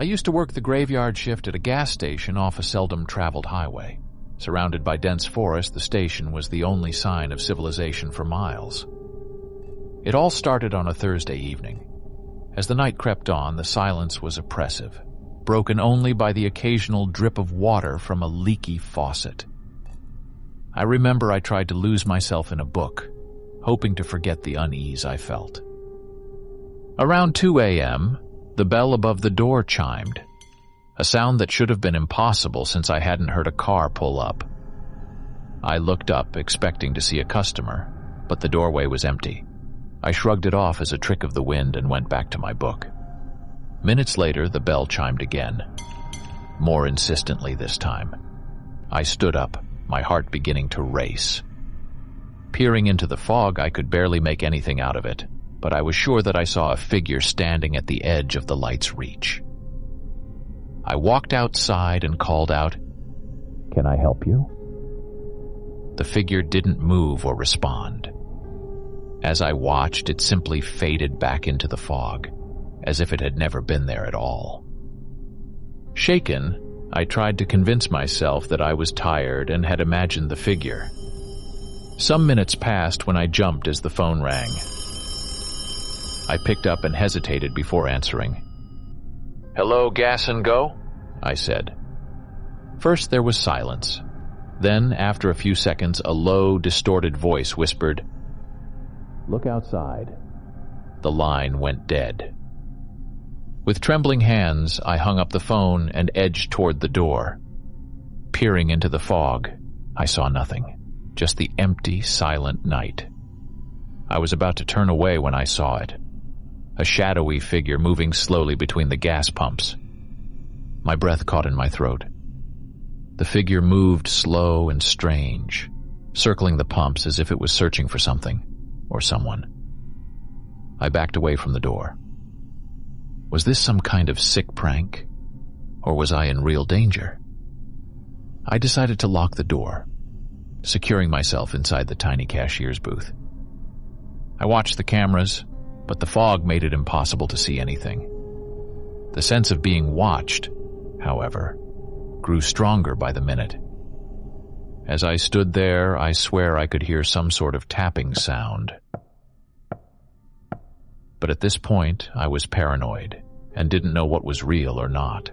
I used to work the graveyard shift at a gas station off a seldom-traveled highway. Surrounded by dense forest, the station was the only sign of civilization for miles. It all started on a Thursday evening. As the night crept on, the silence was oppressive, broken only by the occasional drip of water from a leaky faucet. I remember I tried to lose myself in a book, hoping to forget the unease I felt. Around 2 a.m., the bell above the door chimed, a sound that should have been impossible since I hadn't heard a car pull up. I looked up, expecting to see a customer, but the doorway was empty. I shrugged it off as a trick of the wind and went back to my book. Minutes later, the bell chimed again, more insistently this time. I stood up, my heart beginning to race. Peering into the fog, I could barely make anything out of it, but I was sure that I saw a figure standing at the edge of the light's reach. I walked outside and called out, "Can I help you?" The figure didn't move or respond. As I watched, it simply faded back into the fog, as if it had never been there at all. Shaken, I tried to convince myself that I was tired and had imagined the figure. Some minutes passed when I jumped as the phone rang. I picked up and hesitated before answering. "Hello, Gas and Go?" I said. First there was silence. Then, after a few seconds, a low, distorted voice whispered, "Look outside." The line went dead. With trembling hands, I hung up the phone and edged toward the door. Peering into the fog, I saw nothing, just the empty, silent night. I was about to turn away when I saw it. A shadowy figure moving slowly between the gas pumps. My breath caught in my throat. The figure moved slow and strange, circling the pumps as if it was searching for something or someone. I backed away from the door. Was this some kind of sick prank, or was I in real danger? I decided to lock the door, securing myself inside the tiny cashier's booth. I watched the cameras, but the fog made it impossible to see anything. The sense of being watched, however, grew stronger by the minute. As I stood there, I swear I could hear some sort of tapping sound. But at this point, I was paranoid and didn't know what was real or not.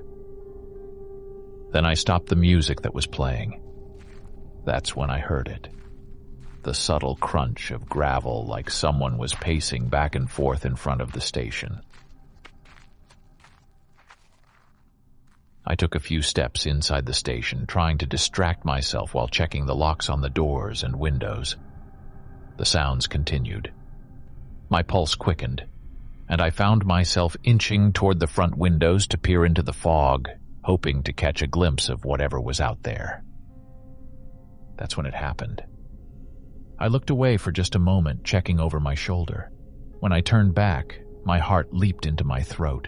Then I stopped the music that was playing. That's when I heard it. The subtle crunch of gravel, like someone was pacing back and forth in front of the station. I took a few steps inside the station, trying to distract myself while checking the locks on the doors and windows. The sounds continued. My pulse quickened, and I found myself inching toward the front windows to peer into the fog, hoping to catch a glimpse of whatever was out there. That's when it happened. I looked away for just a moment, checking over my shoulder. When I turned back, my heart leaped into my throat.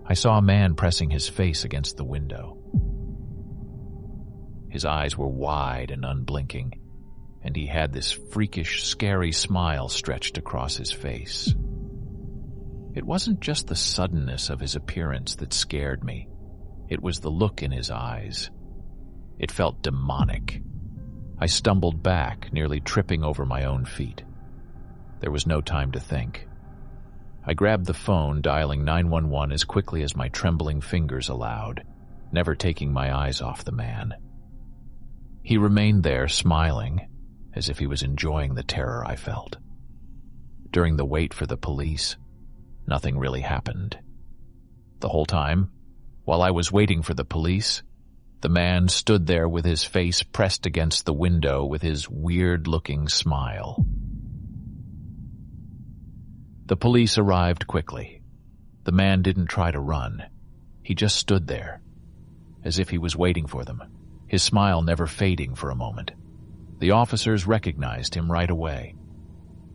I saw a man pressing his face against the window. His eyes were wide and unblinking, and he had this freakish, scary smile stretched across his face. It wasn't just the suddenness of his appearance that scared me. It was the look in his eyes. It felt demonic. I stumbled back, nearly tripping over my own feet. There was no time to think. I grabbed the phone, dialing 911 as quickly as my trembling fingers allowed, never taking my eyes off the man. He remained there, smiling, as if he was enjoying the terror I felt. During the wait for the police, nothing really happened. The whole time, while I was waiting for the police, the man stood there with his face pressed against the window with his weird-looking smile. The police arrived quickly. The man didn't try to run. He just stood there, as if he was waiting for them, his smile never fading for a moment. The officers recognized him right away.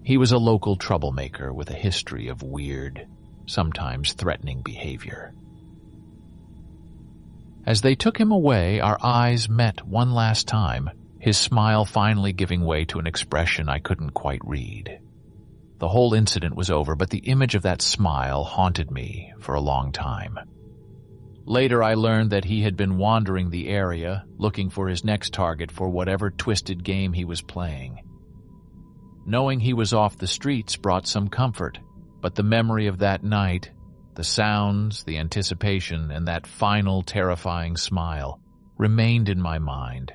He was a local troublemaker with a history of weird, sometimes threatening behavior. As they took him away, our eyes met one last time, his smile finally giving way to an expression I couldn't quite read. The whole incident was over, but the image of that smile haunted me for a long time. Later, I learned that he had been wandering the area, looking for his next target for whatever twisted game he was playing. Knowing he was off the streets brought some comfort, but the memory of that night, the sounds, the anticipation, and that final terrifying smile remained in my mind.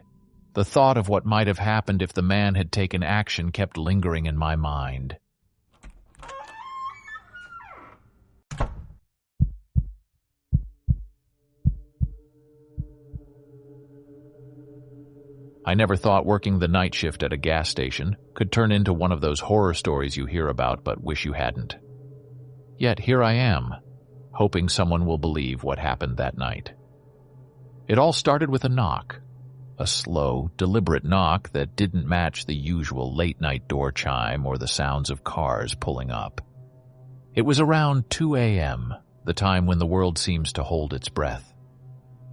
The thought of what might have happened if the man had taken action kept lingering in my mind. I never thought working the night shift at a gas station could turn into one of those horror stories you hear about but wish you hadn't. Yet here I am, hoping someone will believe what happened that night. It all started with a knock, a slow, deliberate knock that didn't match the usual late-night door chime or the sounds of cars pulling up. It was around 2 a.m., the time when the world seems to hold its breath,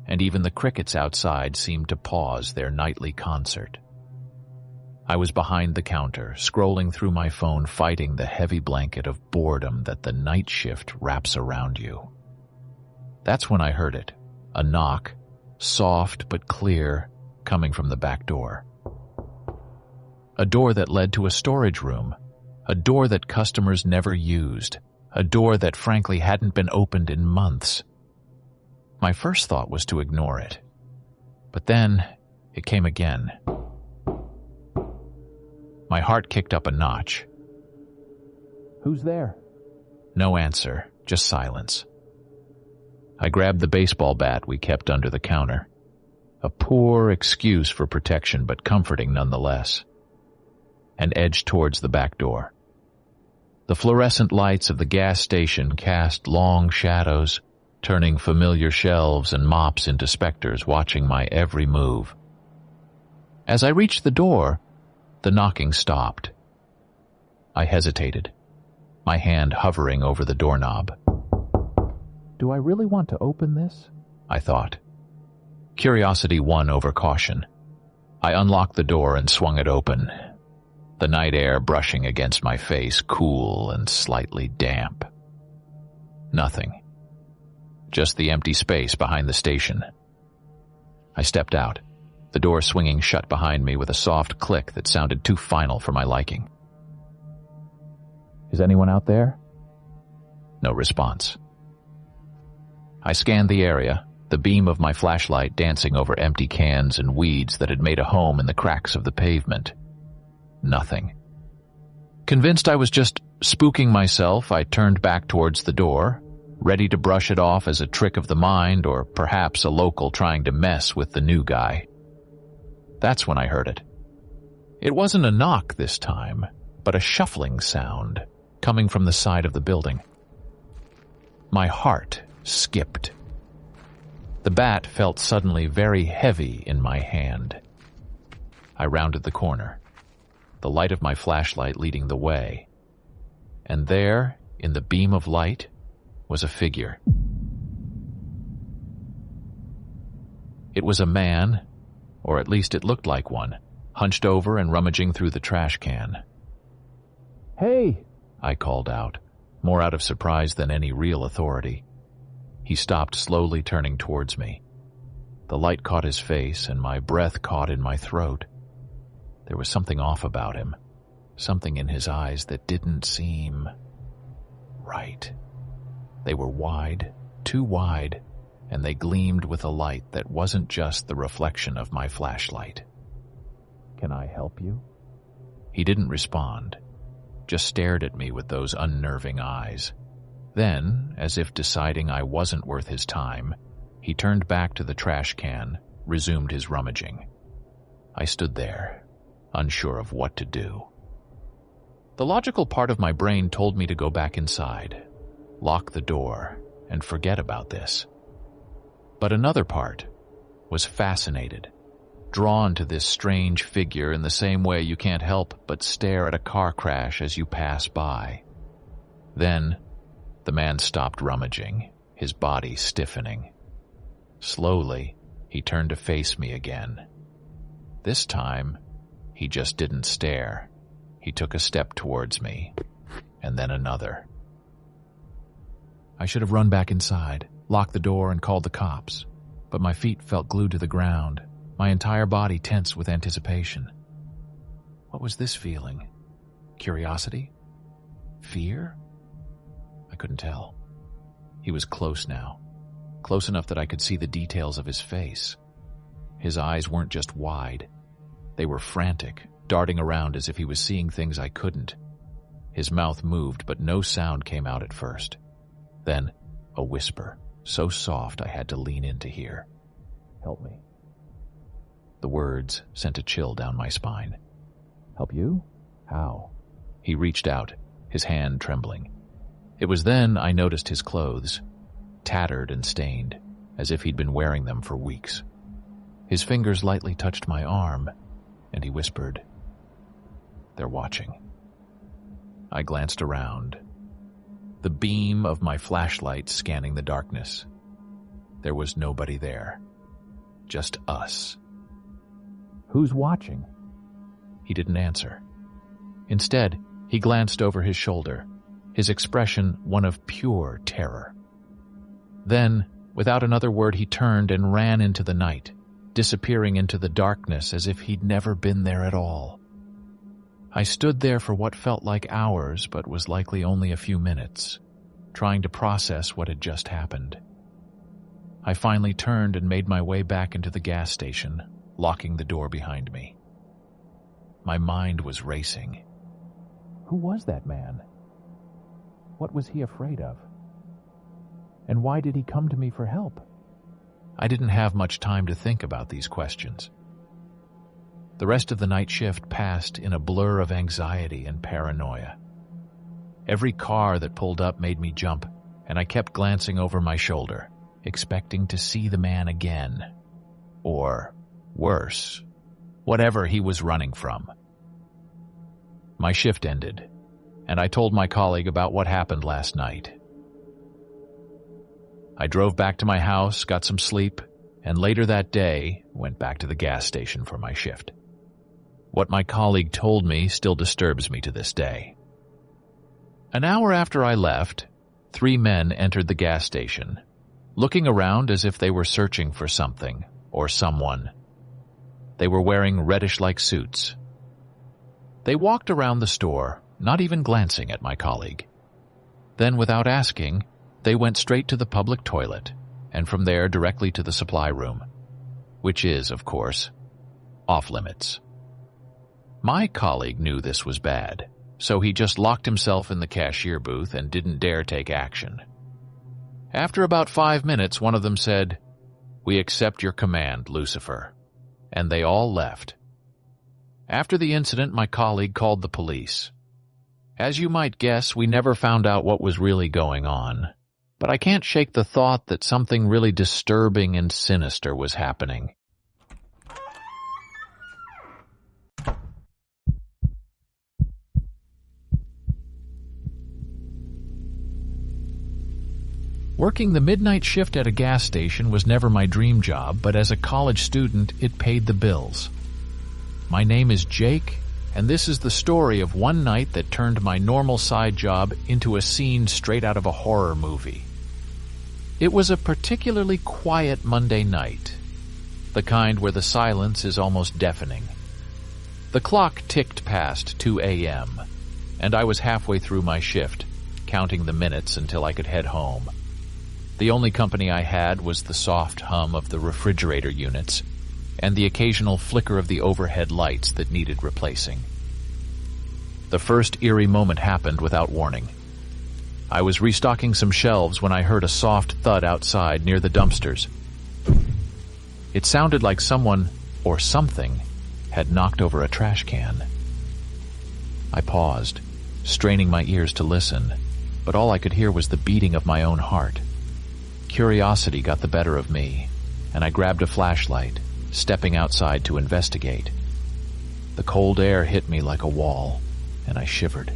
and even the crickets outside seemed to pause their nightly concert. I was behind the counter, scrolling through my phone, fighting the heavy blanket of boredom that the night shift wraps around you. That's when I heard it, a knock, soft but clear, coming from the back door. A door that led to a storage room, a door that customers never used, a door that frankly hadn't been opened in months. My first thought was to ignore it, but then it came again. My heart kicked up a notch. "Who's there?" No answer, just silence. I grabbed the baseball bat we kept under the counter. A poor excuse for protection, but comforting nonetheless, and edged towards the back door. The fluorescent lights of the gas station cast long shadows, turning familiar shelves and mops into specters watching my every move. As I reached the door, the knocking stopped. I hesitated, my hand hovering over the doorknob. Do I really want to open this? I thought. Curiosity won over caution. I unlocked the door and swung it open, the night air brushing against my face, cool and slightly damp. Nothing. Just the empty space behind the station. I stepped out, the door swinging shut behind me with a soft click that sounded too final for my liking. Is anyone out there? No response. I scanned the area, the beam of my flashlight dancing over empty cans and weeds that had made a home in the cracks of the pavement. Nothing. Convinced I was just spooking myself, I turned back towards the door, ready to brush it off as a trick of the mind or perhaps a local trying to mess with the new guy. That's when I heard it. It wasn't a knock this time, but a shuffling sound coming from the side of the building. My heart skipped. The bat felt suddenly very heavy in my hand. I rounded the corner, the light of my flashlight leading the way, and there, in the beam of light, was a figure. It was a man, or at least it looked like one, hunched over and rummaging through the trash can. "Hey!" I called out, more out of surprise than any real authority. He stopped, slowly turning towards me. The light caught his face, and my breath caught in my throat. There was something off about him, something in his eyes that didn't seem right. They were wide, too wide, and they gleamed with a light that wasn't just the reflection of my flashlight. "Can I help you?" He didn't respond, just stared at me with those unnerving eyes. Then, as if deciding I wasn't worth his time, he turned back to the trash can, resumed his rummaging. I stood there, unsure of what to do. The logical part of my brain told me to go back inside, lock the door, and forget about this. But another part was fascinated, drawn to this strange figure in the same way you can't help but stare at a car crash as you pass by. Then, the man stopped rummaging, his body stiffening. Slowly, he turned to face me again. This time, he just didn't stare. He took a step towards me, and then another. I should have run back inside, locked the door, and called the cops, but my feet felt glued to the ground, my entire body tense with anticipation. What was this feeling? Curiosity? Fear? I couldn't tell. He was close now, close enough that I could see the details of his face. His eyes weren't just wide. They were frantic, darting around as if he was seeing things I couldn't. His mouth moved, but no sound came out at first. Then, a whisper, so soft I had to lean in to hear. "Help me." The words sent a chill down my spine. "Help you? How?" He reached out, his hand trembling. It was then I noticed his clothes, tattered and stained, as if he'd been wearing them for weeks. His fingers lightly touched my arm, and he whispered, "They're watching." I glanced around, the beam of my flashlight scanning the darkness. There was nobody there, just us. "Who's watching?" He didn't answer. Instead, he glanced over his shoulder, his expression one of pure terror. Then, without another word, he turned and ran into the night, disappearing into the darkness as if he'd never been there at all. I stood there for what felt like hours, but was likely only a few minutes, trying to process what had just happened. I finally turned and made my way back into the gas station, locking the door behind me. My mind was racing. Who was that man? What was he afraid of? And why did he come to me for help? I didn't have much time to think about these questions. The rest of the night shift passed in a blur of anxiety and paranoia. Every car that pulled up made me jump, and I kept glancing over my shoulder, expecting to see the man again. Or, worse, whatever he was running from. My shift ended, and I told my colleague about what happened last night. I drove back to my house, got some sleep, and later that day went back to the gas station for my shift. What my colleague told me still disturbs me to this day. An hour after I left, 3 men entered the gas station, looking around as if they were searching for something or someone. They were wearing reddish-like suits. They walked around the store, not even glancing at my colleague. Then, without asking, they went straight to the public toilet, and from there directly to the supply room, which is, of course, off-limits. My colleague knew this was bad, so he just locked himself in the cashier booth and didn't dare take action. After about 5 minutes, one of them said, "We accept your command, Lucifer," and they all left. After the incident, my colleague called the police. As you might guess, we never found out what was really going on, but I can't shake the thought that something really disturbing and sinister was happening. Working the midnight shift at a gas station was never my dream job, but as a college student, it paid the bills. My name is Jake, and this is the story of one night that turned my normal side job into a scene straight out of a horror movie. It was a particularly quiet Monday night, the kind where the silence is almost deafening. The clock ticked past 2 a.m., and I was halfway through my shift, counting the minutes until I could head home. The only company I had was the soft hum of the refrigerator units and the occasional flicker of the overhead lights that needed replacing. The first eerie moment happened without warning. I was restocking some shelves when I heard a soft thud outside near the dumpsters. It sounded like someone, or something, had knocked over a trash can. I paused, straining my ears to listen, but all I could hear was the beating of my own heart. Curiosity got the better of me, and I grabbed a flashlight, stepping outside to investigate. The cold air hit me like a wall, and I shivered.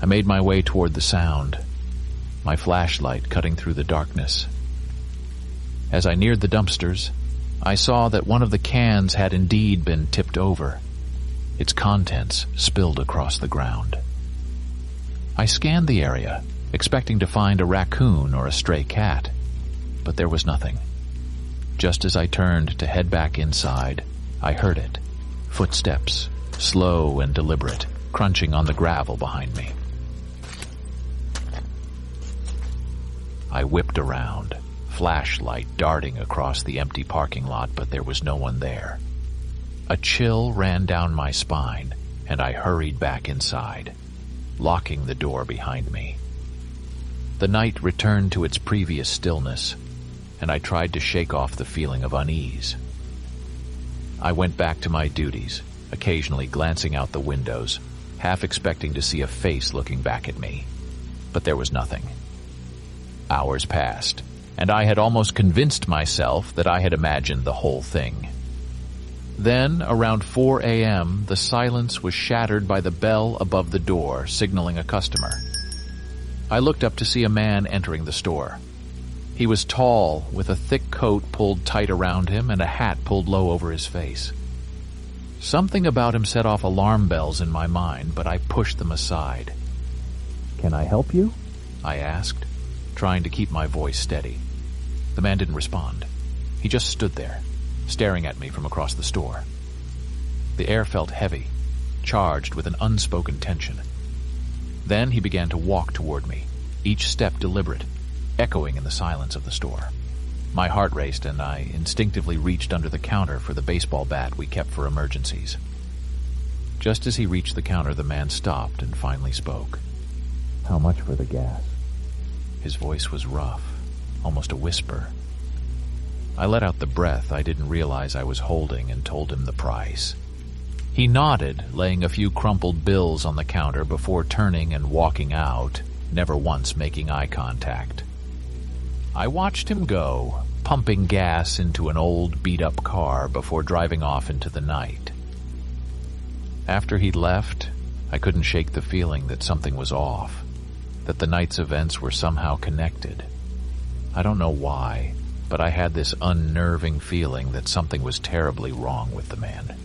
I made my way toward the sound, my flashlight cutting through the darkness. As I neared the dumpsters, I saw that one of the cans had indeed been tipped over, its contents spilled across the ground. I scanned the area, expecting to find a raccoon or a stray cat. but there was nothing. Just as I turned to head back inside, I heard it. Footsteps, slow and deliberate, crunching on the gravel behind me. I whipped around, flashlight darting across the empty parking lot, but there was no one there. A chill ran down my spine, and I hurried back inside, locking the door behind me. The night returned to its previous stillness, and I tried to shake off the feeling of unease. I went back to my duties, occasionally glancing out the windows, half expecting to see a face looking back at me. But there was nothing. Hours passed, and I had almost convinced myself that I had imagined the whole thing. Then, around 4 a.m., the silence was shattered by the bell above the door, signaling a customer. I looked up to see a man entering the store. He was tall, with a thick coat pulled tight around him and a hat pulled low over his face. Something about him set off alarm bells in my mind, but I pushed them aside. "Can I help you?" I asked, trying to keep my voice steady. The man didn't respond. He just stood there, staring at me from across the store. The air felt heavy, charged with an unspoken tension. Then he began to walk toward me, each step deliberate, echoing in the silence of the store. My heart raced, and I instinctively reached under the counter for the baseball bat we kept for emergencies. Just as he reached the counter, the man stopped and finally spoke. "How much for the gas?" His voice was rough, almost a whisper. I let out the breath I didn't realize I was holding and told him the price. He nodded, laying a few crumpled bills on the counter before turning and walking out, never once making eye contact. I watched him go, pumping gas into an old, beat-up car before driving off into the night. After he left, I couldn't shake the feeling that something was off, that the night's events were somehow connected. I don't know why, but I had this unnerving feeling that something was terribly wrong with the man.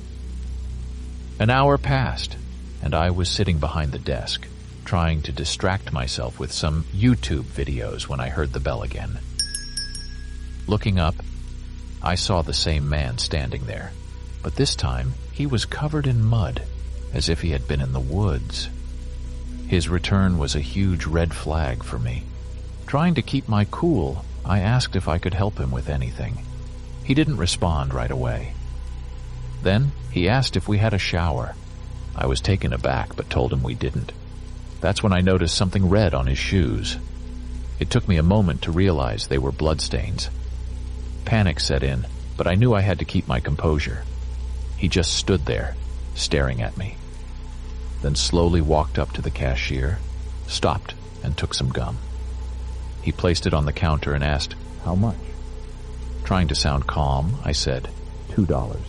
An hour passed, and I was sitting behind the desk, trying to distract myself with some YouTube videos when I heard the bell again. Looking up, I saw the same man standing there, but this time he was covered in mud, as if he had been in the woods. His return was a huge red flag for me. Trying to keep my cool, I asked if I could help him with anything. He didn't respond right away. Then he asked if we had a shower. I was taken aback, but told him we didn't. That's when I noticed something red on his shoes. It took me a moment to realize they were bloodstains. Panic set in, but I knew I had to keep my composure. He just stood there, staring at me. Then slowly walked up to the cashier, stopped, and took some gum. He placed it on the counter and asked, "How much?" Trying to sound calm, I said, $2.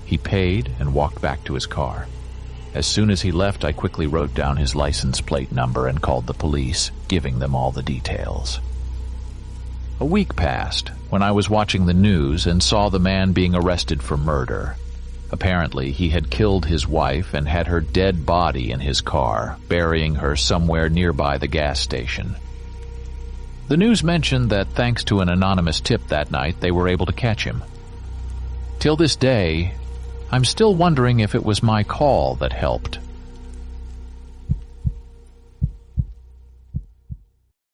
He paid and walked back to his car. As soon as he left, I quickly wrote down his license plate number and called the police, giving them all the details. A week passed when I was watching the news and saw the man being arrested for murder. Apparently, he had killed his wife and had her dead body in his car, burying her somewhere nearby the gas station. The news mentioned that thanks to an anonymous tip that night, they were able to catch him. Till this day, I'm still wondering if it was my call that helped,